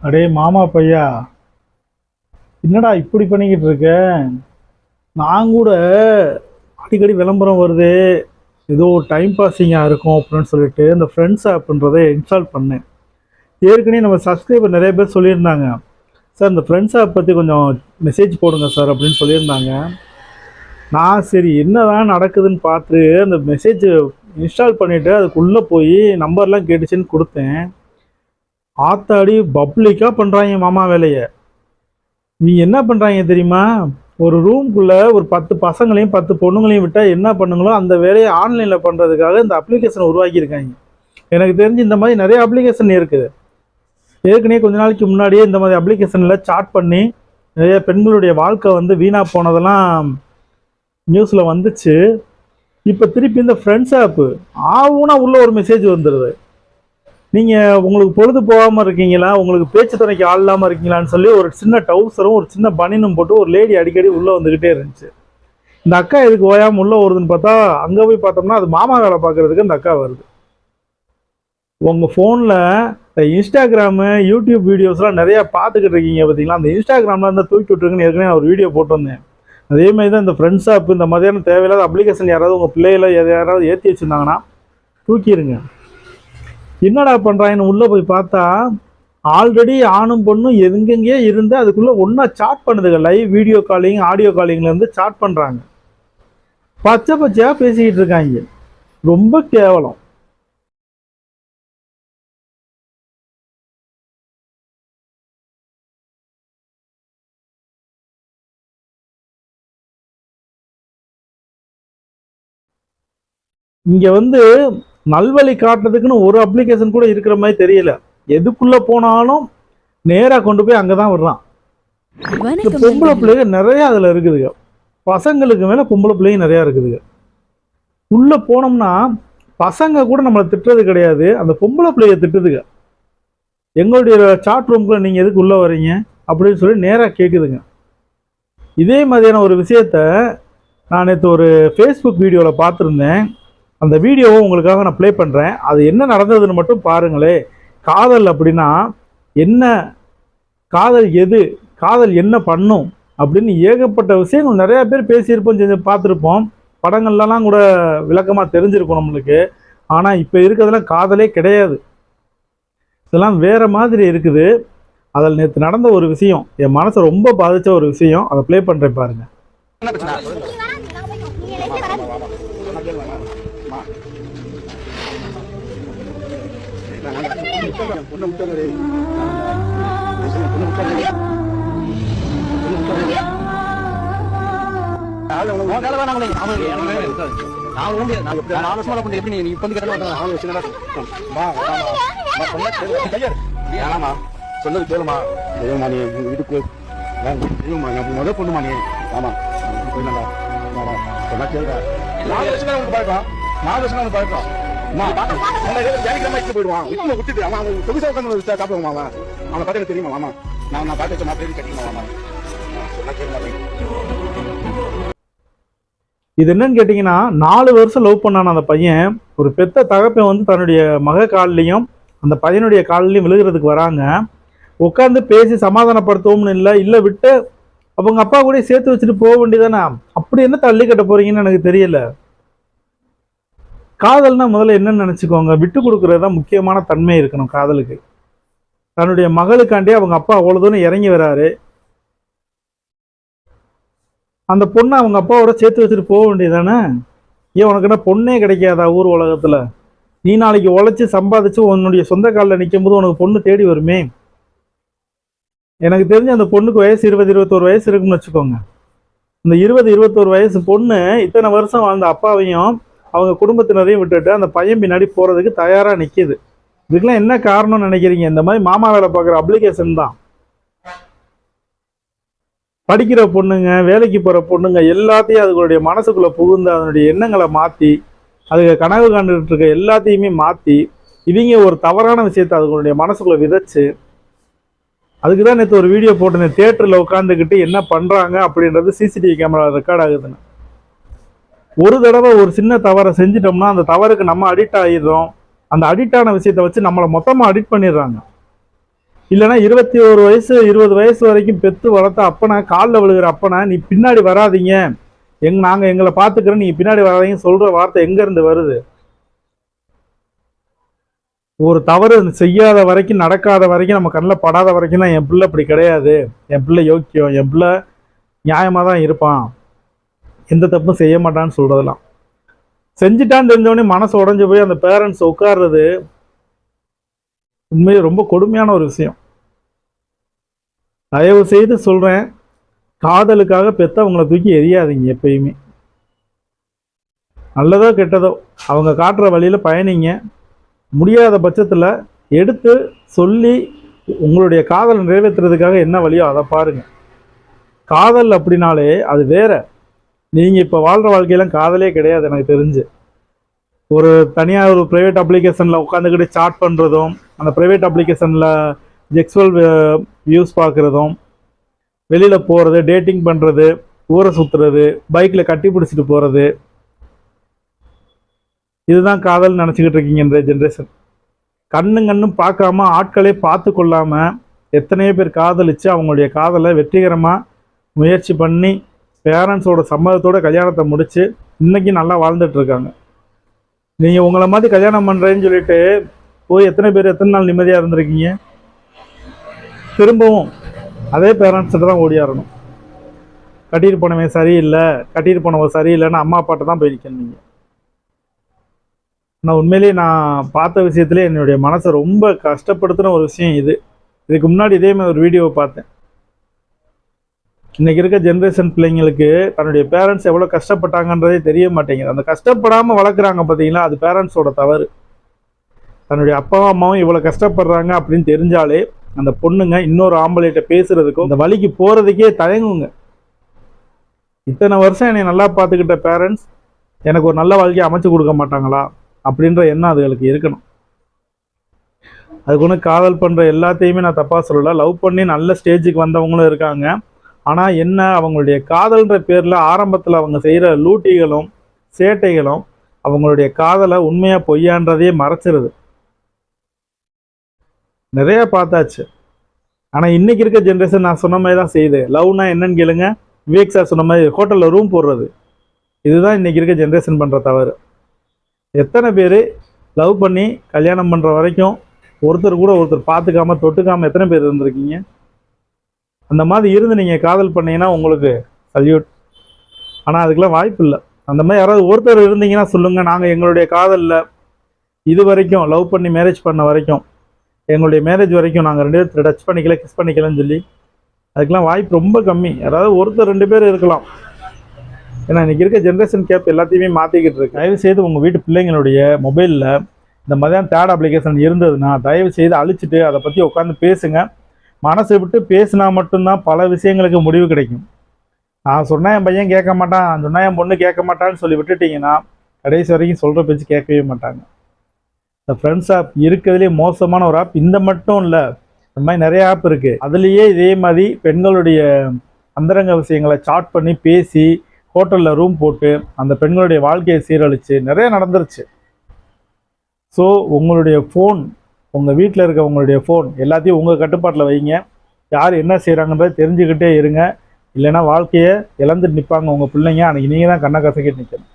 அடே மாமா பையா, என்னடா இப்படி பண்ணிக்கிட்டு இருக்க? நான் கூட அடிக்கடி விளம்பரம் வருது, ஏதோ டைம் பாஸிங்காக இருக்கும் அப்படின்னு சொல்லிட்டு இந்த ஃப்ரெண்ட்ஸ் ஆப்ன்றதை இன்ஸ்டால் பண்ணேன். ஏற்கனவே நம்ம சப்ஸ்கிரைபர் நிறைய பேர் சொல்லியிருந்தாங்க, சார் இந்த ஃப்ரெண்ட்ஸ் ஆப் பற்றி கொஞ்சம் மெசேஜ் போடுங்க சார் அப்படின்னு சொல்லியிருந்தாங்க. நான் சரி என்னதான் நடக்குதுன்னு பார்த்து அந்த மெசேஜ் இன்ஸ்டால் பண்ணிவிட்டு அதுக்குள்ளே போய் நம்பர்லாம் கேட்டுச்சுன்னு கொடுத்தேன். ஆத்தாடி பப்ளிக்காக பண்ணுறாங்க மாமா வேலையை. நீ என்ன பண்ணுறாங்க தெரியுமா? ஒரு ரூம்குள்ளே ஒரு 10 பசங்களையும் 10 பொண்ணுங்களையும் விட்டால் என்ன பண்ணுங்களோ அந்த வேலையை ஆன்லைனில் பண்ணுறதுக்காக இந்த அப்ளிகேஷன் உருவாக்கியிருக்காங்க. எனக்கு தெரிஞ்சு இந்த மாதிரி நிறைய அப்ளிகேஷன் இருக்குது. ஏற்கனவே கொஞ்ச நாளைக்கு முன்னாடியே இந்த மாதிரி அப்ளிகேஷனில் சாட் பண்ணி நிறைய பெண்களுடைய வாழ்க்கை வந்து வீணாக போனதெல்லாம் நியூஸில் வந்துச்சு. இப்போ திருப்பி இந்த ஃப்ரெண்ட்ஸ் ஆப்பு ஆகுனா உள்ள ஒரு மெசேஜ் வந்துடுது. நீங்கள் உங்களுக்கு பொழுது போகாமல் இருக்கீங்களா, உங்களுக்கு பேச்சு துணைக்கு ஆள் இல்லாமல் இருக்கீங்களான்னு சொல்லி ஒரு சின்ன டவுசரும் ஒரு சின்ன பனினும் போட்டு ஒரு லேடி அடிக்கடி உள்ளே வந்துக்கிட்டே இருந்துச்சு. இந்த அக்கா எதுக்கு ஓயாமல் உள்ளே வருதுன்னு பார்த்தா அங்கே போய் பார்த்தோம்னா அது மாமா வேலை பார்க்குறதுக்கு இந்த அக்கா வருது. உங்கள் ஃபோனில் இந்த இன்ஸ்டாகிராமு யூடியூப் வீடியோஸ்லாம் நிறையா பார்த்துக்கிட்டு இருக்கீங்க பார்த்தீங்களா? அந்த இன்ஸ்டாகிராமில் இருந்தால் தூக்கி விட்ருக்குன்னு ஏற்கனவே நான் ஒரு வீடியோ போட்டு வந்தேன். அதே மாதிரி தான் இந்த ஃப்ரெண்ட்ஸ் ஆப் இந்த மாதிரியான தேவையில்லாத அப்ளிகேஷன் யாராவது உங்கள் பிள்ளைகளை யாராவது ஏற்றி வச்சுருந்தாங்கன்னா தூக்கிடுங்க. என்னடா பண்ணுறாங்கன்னு உள்ளே போய் பார்த்தா ஆல்ரெடி ஆணும் பொண்ணும் எங்கெங்கேயே இருந்து அதுக்குள்ளே ஒன்றா சாட் பண்ணுதுங்க. லைவ் வீடியோ காலிங் ஆடியோ காலிங்லேருந்து சாட் பண்ணுறாங்க. பச்சை பச்சையாக பேசிக்கிட்டு இருக்காங்க. ரொம்ப கேவலம். இங்கே வந்து நல்வழி காட்டுறதுக்குன்னு ஒரு அப்ளிகேஷன் கூட இருக்கிற மாதிரி தெரியல. எதுக்குள்ளே போனாலும் நேராக கொண்டு போய் அங்கே தான் விடுறான். இந்த பொம்பளை பிள்ளைங்க நிறையா அதில் இருக்குதுங்க. பசங்களுக்கு மேலே பொம்பளை பிள்ளைங்க நிறையா இருக்குதுங்க. உள்ளே போனோம்னா பசங்க கூட நம்மளை திட்டுறது கிடையாது, அந்த பொம்பளை பிள்ளைய திட்டுதுங்க. எங்களுடைய சாட் ரூம்குள்ளே நீங்கள் எதுக்கு உள்ளே வரீங்க அப்படின்னு சொல்லி நேராக கேட்குதுங்க. இதே மாதிரியான ஒரு விஷயத்த நான் நேற்று ஒரு ஃபேஸ்புக் வீடியோவில் பார்த்துருந்தேன். அந்த வீடியோவை உங்களுக்காக நான் ப்ளே பண்ணுறேன். அது என்ன நடந்ததுன்னு மட்டும் பாருங்களே. காதல் அப்படின்னா என்ன, காதல் எது, காதல் என்ன பண்ணும் அப்படின்னு ஏகப்பட்ட விஷயங்கள் நிறையா பேர் பேசியிருப்போம், செஞ்சு பார்த்துருப்போம். படங்கள்லாம் கூட விளக்கமாக தெரிஞ்சிருக்கும் நம்மளுக்கு. ஆனால் இப்போ இருக்கிறதுலாம் காதலே கிடையாது, இதெல்லாம் வேறு மாதிரி இருக்குது. அதில் நேற்று நடந்த ஒரு விஷயம் என் மனசை ரொம்ப பாதித்த ஒரு விஷயம். அதை ப்ளே பண்ணுறேன் பாருங்கள். சொன்னது கேளுமா, நீ வீட்டுக்கு முதல் பொண்ணுமா நீ. ஆமா சொன்னா கேளுடா. 4 வருஷம் உனக்கு பழக்கம், 4 வருஷம் உனக்கு பழக்கம். போயிடுவான் விட்டுட்டு அவன் சொகுசா உட்காந்து சாப்பிடுவான். அவனை பார்த்து எனக்கு தெரியுமா மாமா, நான் பார்த்து வச்ச மாப்பிள்ளை கட்டிக்குமா மாமா. சொன்னா கேளுமா. இது என்னன்னு கேட்டிங்கன்னா, 4 வருஷம் லவ் பண்ணான அந்த பையன், ஒரு பெத்த தகப்பன் வந்து தன்னுடைய மக காலிலையும் அந்த பையனுடைய காலிலையும் விழுகிறதுக்கு வராங்க. உட்காந்து பேசி சமாதானப்படுத்தவும்னு இல்லை விட்டு அவங்க அப்பா கூட சேர்த்து வச்சுட்டு போக வேண்டியதானே. அப்படி என்ன தள்ளி கட்ட போறீங்கன்னு எனக்கு தெரியல. காதல்னா முதல்ல என்னன்னு நினச்சிக்கோங்க, விட்டு கொடுக்குறது தான் முக்கியமான தன்மை இருக்கணும் காதலுக்கு. தன்னுடைய மகளுக்காண்டி அவங்க அப்பா அவ்வளோ தூரம் இறங்கி வராரு. அந்த பொண்ணை அவங்க அப்பாவோட சேர்த்து வச்சுட்டு போக வேண்டியதானே. ஏன் உனக்கு என்ன பொண்ணே கிடைக்காதா ஊர் உலகத்தில்? நீ நாளைக்கு உழைச்சி சம்பாதிச்சு உன்னுடைய சொந்த காலில் நிற்கும் போது உனக்கு பொண்ணு தேடி வருமே. எனக்கு தெரிஞ்சு அந்த பொண்ணுக்கு வயசு 20-21 வயசு இருக்குன்னு வச்சுக்கோங்க. இந்த 20-21 வயசு பொண்ணு இத்தனை வருஷம் வாழ்ந்த அப்பாவையும் அவங்க குடும்பத்தினரையும் விட்டுட்டு அந்த பையன் பின்னாடி போகிறதுக்கு தயாராக நிற்கிது. இதுக்கெல்லாம் என்ன காரணம்னு நினைக்கிறீங்க? இந்த மாதிரி மாமா வேலை பார்க்குற அப்ளிகேஷன் தான். படிக்கிற பொண்ணுங்க, வேலைக்கு போகிற பொண்ணுங்க எல்லாத்தையும் அதுகளுடைய மனசுக்குள்ளே புகுந்து அதனுடைய எண்ணங்களை மாற்றி அதுக்கு கனவு காண்டுகிட்டு இருக்க எல்லாத்தையுமே மாற்றி இவங்க ஒரு தவறான விஷயத்தை அதுகளுடைய மனசுக்குள்ளே விதைச்சு, அதுக்கு தான் நேற்று ஒரு வீடியோ போட்டேன். தியேட்டரில் உட்காந்துக்கிட்டு என்ன பண்ணுறாங்க அப்படின்றது சிசிடிவி கேமரா ரெக்கார்ட் ஆகுதுன்னு. ஒரு தடவை ஒரு சின்ன தவறை செஞ்சிட்டோம்னா அந்த தவறுக்கு நம்ம அடிக்ட் ஆகிடுறோம். அந்த அடிக்ட் ஆன விஷயத்தை வச்சு நம்மளை மொத்தமாக அடிக்ட் பண்ணிடுறாங்க. இல்லைன்னா 21 வயசு 20 வயசு வரைக்கும் பெத்து வளர்த்த அப்பனா, காலில் விழுகிற அப்பனா, நீ பின்னாடி வராதீங்க, நாங்கள் எங்களை பார்த்துக்கிறோம், நீங்கள் பின்னாடி வராதீங்கன்னு சொல்கிற வார்த்தை எங்கேருந்து வருது? ஒரு தவறு செய்யாத வரைக்கும், நடக்காத வரைக்கும், நம்ம கண்ணில் படாத வரைக்கும் தான் என் பிள்ளை இப்படி கிடையாது, என் பிள்ளை யோக்கியம், என் பிள்ளை நியாயமாக தான் இருப்பான், எந்த தப்பும் செய்ய மாட்டான்னு சொல்கிறதெல்லாம். செஞ்சுட்டான்னு தெரிஞ்சவொடனே மனசு உடஞ்சி போய் அந்த பேரண்ட்ஸ் உட்கார்றது உண்மையை ரொம்ப கொடுமையான ஒரு விஷயம். தயவு செய்து சொல்கிறேன், காதலுக்காக பெற்றவங்களை தூக்கி எரியாதீங்க எப்பயுமே. நல்லதோ கெட்டதோ அவங்க காட்டுற வழியில் பயணிங்க. முடியாத பட்சத்தில் எடுத்து சொல்லி உங்களுடைய காதலை நிறைவேற்றுறதுக்காக என்ன வழியோ அதை பாருங்கள். காதல் அப்படின்னாலே அது வேற. நீங்கள் இப்போ வாழ்கிற வாழ்க்கையெல்லாம் காதலே கிடையாது எனக்கு தெரிஞ்சு. ஒரு தனியாக ஒரு ப்ரைவேட் அப்ளிகேஷனில் உட்காந்துக்கிட்டு சாட் பண்ணுறதும், அந்த ப்ரைவேட் அப்ளிகேஷனில் செக்ஸுவல் வியூஸ் பார்க்குறதும், வெளியில் போகிறது, டேட்டிங் பண்ணுறது, ஊரை சுற்றுறது, பைக்கில் கட்டி பிடிச்சிட்டு போகிறது, இதுதான் காதல் நினச்சிக்கிட்டு இருக்கீங்க இந்த ஜென்ரேஷன். கண்ணும் பார்க்காம, ஆட்களே பார்த்து கொள்ளாமல் எத்தனையோ பேர் காதலிச்சு அவங்களுடைய காதலை வெற்றிகரமாக முயற்சி பண்ணி பேரண்ட்ஸோட சம்மதத்தோட கல்யாணத்தை முடித்து இன்றைக்கி நல்லா வாழ்ந்துட்டுருக்காங்க. நீங்கள் உங்களை மாதிரி கல்யாணம் பண்ணுறேன்னு சொல்லிட்டு போய் எத்தனை பேர் எத்தனை நாள் நிம்மதியாக இருந்திருக்கீங்க? திரும்பவும் அதே பேரண்ட்ஸ்கிட்ட தான் ஓடியாரணும். கட்டிட்டு போனவன் சரியில்லை, கட்டிட்டு போனவன் சரியில்லைன்னு அம்மா அப்பாட்ட தான் போய் நிற்கணும். நான் உண்மையிலேயே நான் பார்த்த விஷயத்துல என்னுடைய மனசை ரொம்ப கஷ்டப்படுத்தின ஒரு விஷயம் இது. இதுக்கு முன்னாடி இதே மாதிரி ஒரு வீடியோவை பார்த்தேன். இன்றைக்கி இருக்க ஜென்ரேஷன் பிள்ளைங்களுக்கு தன்னுடைய பேரண்ட்ஸ் எவ்வளோ கஷ்டப்பட்டாங்கன்றதே தெரிய மாட்டேங்குது. அந்த கஷ்டப்படாமல் வளர்க்குறாங்க பார்த்தீங்களா, அது பேரண்ட்ஸோட தவறு. தன்னுடைய அப்பாவும் அம்மாவும் இவ்வளோ கஷ்டப்படுறாங்க அப்படின்னு தெரிஞ்சாலே அந்த பொண்ணுங்க இன்னொரு ஆம்பளைகிட்ட பேசுகிறதுக்கும் இந்த வழிக்கு போகிறதுக்கே தயங்குங்க. இத்தனை வருஷம் என்னை நல்லா பார்த்துக்கிட்ட பேரண்ட்ஸ் எனக்கு ஒரு நல்ல வாழ்க்கையை அமைச்சு கொடுக்க மாட்டாங்களா அப்படின்ற எண்ணம் அதுகளுக்கு இருக்கணும். அதுக்கு ஒன்று காதல் பண்ணுற எல்லாத்தையுமே நான் தப்பாக சொல்லலை. லவ் பண்ணி நல்ல ஸ்டேஜுக்கு வந்தவங்களும் இருக்காங்க. ஆனால் என்ன, அவங்களுடைய காதல்ன்ற பேரில் ஆரம்பத்தில் அவங்க செய்கிற லூட்டிகளும் சேட்டைகளும் அவங்களுடைய காதலை உண்மையாக பொய்யான்றதையே மறைச்சிருது. நிறையா பார்த்தாச்சு. ஆனால் இன்றைக்கி இருக்க ஜென்ரேஷன் நான் சொன்ன மாதிரி தான் செய்யுது. லவ்னா என்னன்னு கேளுங்க. விவேக் சார் சொன்ன மாதிரி ஹோட்டலில் ரூம் போடுறது, இதுதான் இன்றைக்கி இருக்க ஜென்ரேஷன் பண்ணுற தவறு. எத்தனை பேர் லவ் பண்ணி கல்யாணம் பண்ணுற வரைக்கும் ஒருத்தர் கூட ஒருத்தர் பார்த்துக்காம தொட்டுக்காமல் எத்தனை பேர் இருந்திருக்கீங்க? அந்த மாதிரி இருந்து நீங்கள் காதல் பண்ணீங்கன்னா உங்களுக்கு சல்யூட். ஆனால் அதுக்கெல்லாம் வாய்ப்பு இல்லை. அந்த மாதிரி யாராவது ஒருத்தர் இருந்தீங்கன்னா சொல்லுங்கள், நாங்கள் எங்களுடைய காதலில் இது வரைக்கும் லவ் பண்ணி மேரேஜ் பண்ண வரைக்கும், எங்களுடைய மேரேஜ் வரைக்கும் நாங்கள் 2 பேர் டச் பண்ணிக்கல, கிஸ் பண்ணிக்கலன்னு சொல்லி. அதுக்கெல்லாம் வாய்ப்பு ரொம்ப கம்மி. யாராவது ஒருத்தர் 2 பேர் இருக்கலாம். ஏன்னா இன்றைக்கி இருக்க ஜென்ரேஷன் கேப் எல்லாத்தையுமே மாற்றிக்கிட்டு இருக்கு. தயவு செய்து உங்கள் வீட்டு பிள்ளைங்களுடைய மொபைலில் இந்த மாதிரியான தேர்ட் அப்ளிகேஷன் இருந்ததுன்னா தயவு செய்து அழிச்சிட்டு அதை பற்றி உட்காந்து பேசுங்க. மனசை விட்டு பேசினா மட்டும்தான் பல விஷயங்களுக்கு முடிவு கிடைக்கும். நான் சொன்னால் என் பையன் கேட்க மாட்டான், நான் சொன்னால் என் பொண்ணு கேட்க மாட்டான்னு சொல்லி விட்டுட்டிங்கன்னா கடைசி வரைக்கும் சொல்கிற பேச்சு கேட்கவே மாட்டாங்க. இந்த ஃப்ரெண்ட்ஸ் ஆப் இருக்கிறதுலே மோசமான ஒரு ஆப். இந்த மட்டும் இல்லை, இந்த மாதிரி நிறைய ஆப் இருக்குது. அதுலேயே இதே மாதிரி பெண்களுடைய அந்தரங்க விஷயங்களை சாட் பண்ணி பேசி ஹோட்டலில் ரூம் போட்டு அந்த பெண்களுடைய வாழ்க்கையை சீரழித்து நிறைய நடந்துருச்சு. ஸோ உங்களுடைய ஃபோன், உங்கள் வீட்டில் இருக்க உங்களுடைய ஃபோன் எல்லாத்தையும் உங்கள் கட்டுப்பாட்டில் வைங்க. யார் என்ன செய்கிறாங்கன்றதை தெரிஞ்சுக்கிட்டே இருங்க. இல்லைன்னா வாழ்க்கையை இழந்துட்டு நிற்பாங்க உங்கள் பிள்ளைங்க. அன்றைக்கி நீங்கள் தான் கண்ணை கசக்கிட்டு நிற்கணும்.